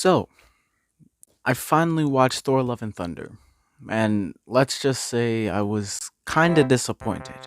So, I finally watched Thor Love and Thunder, and let's just say I was kinda disappointed.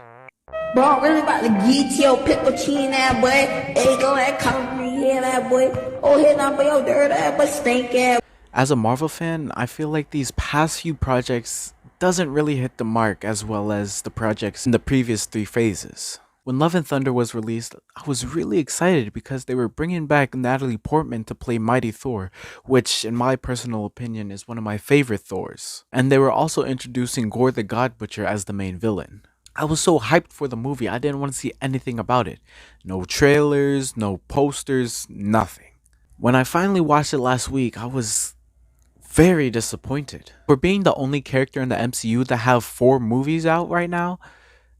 Bro, I'm really about to get your pickle chin that boy. Egg on that concrete head that boy. Oh, head on your dirt that boy stink ass. As a Marvel fan, I feel like these past few projects doesn't really hit the mark as well as the projects in the previous three phases. When Love and Thunder was released, I was really excited because they were bringing back Natalie Portman to play Mighty Thor, which, in my personal opinion, is one of my favorite Thors. And they were also introducing Gore the God Butcher as the main villain. I was so hyped for the movie, I didn't want to see anything about it. No trailers, no posters, nothing. When I finally watched it last week, I was very disappointed. For being the only character in the MCU to have 4 movies out right now,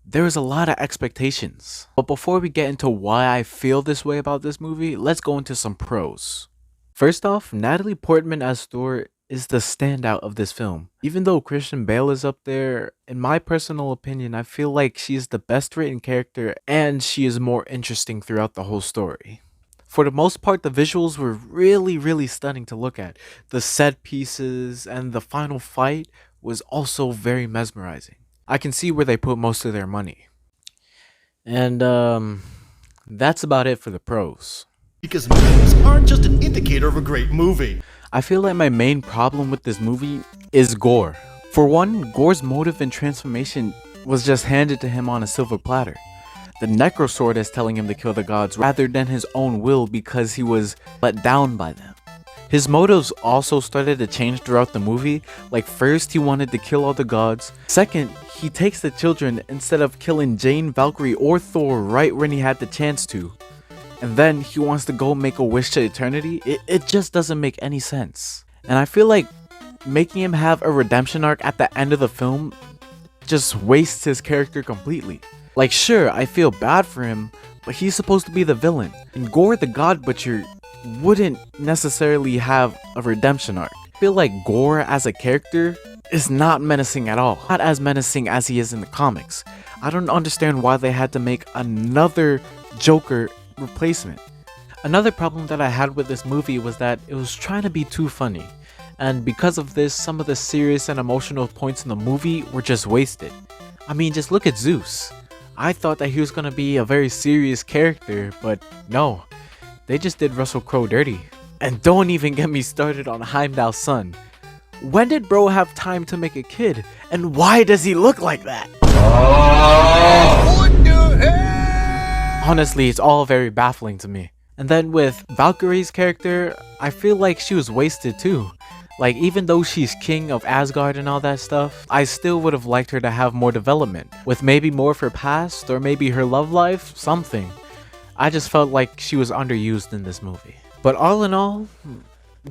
there is a lot of expectations. But before we get into why I feel this way about this movie, let's go into some pros. First off, Natalie Portman as Thor is the standout of this film. Even though Christian Bale is up there, in my personal opinion, I feel like she is the best written character and she is more interesting throughout the whole story. For the most part, the visuals were really stunning to look at. The set pieces and the final fight was also very mesmerizing. I can see where they put most of their money. And that's about it for the pros. Because movies aren't just an indicator of a great movie. I feel like my main problem with this movie is Gore. For one, Gore's motive and transformation was just handed to him on a silver platter. The Necrosword is telling him to kill the gods rather than his own will because he was let down by them. His motives also started to change throughout the movie. Like, first he wanted to kill all the gods. Second, he takes the children instead of killing Jane, Valkyrie, or Thor right when he had the chance to. And then he wants to go make a wish to eternity. It just doesn't make any sense. And I feel like making him have a redemption arc at the end of the film just wastes his character completely. Like, sure, I feel bad for him, but he's supposed to be the villain. And Gore the God Butcher wouldn't necessarily have a redemption arc. I feel like Gore as a character is not menacing at all. Not as menacing as he is in the comics. I don't understand why they had to make another Joker replacement. Another problem that I had with this movie was that it was trying to be too funny. And because of this, some of the serious and emotional points in the movie were just wasted. I mean, just look at Zeus. I thought that he was gonna be a very serious character, but no. They just did Russell Crowe dirty. And don't even get me started on Heimdall's son. When did bro have time to make a kid? And why does he look like that? What the hell? Honestly, it's all very baffling to me. And then with Valkyrie's character, I feel like she was wasted too. Like, even though she's king of Asgard and all that stuff, I still would have liked her to have more development. With maybe more of her past, or maybe her love life, something. I just felt like she was underused in this movie. But all in all,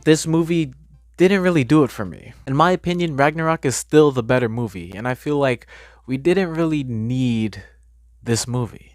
this movie didn't really do it for me. In my opinion, Ragnarok is still the better movie, and I feel like we didn't really need this movie.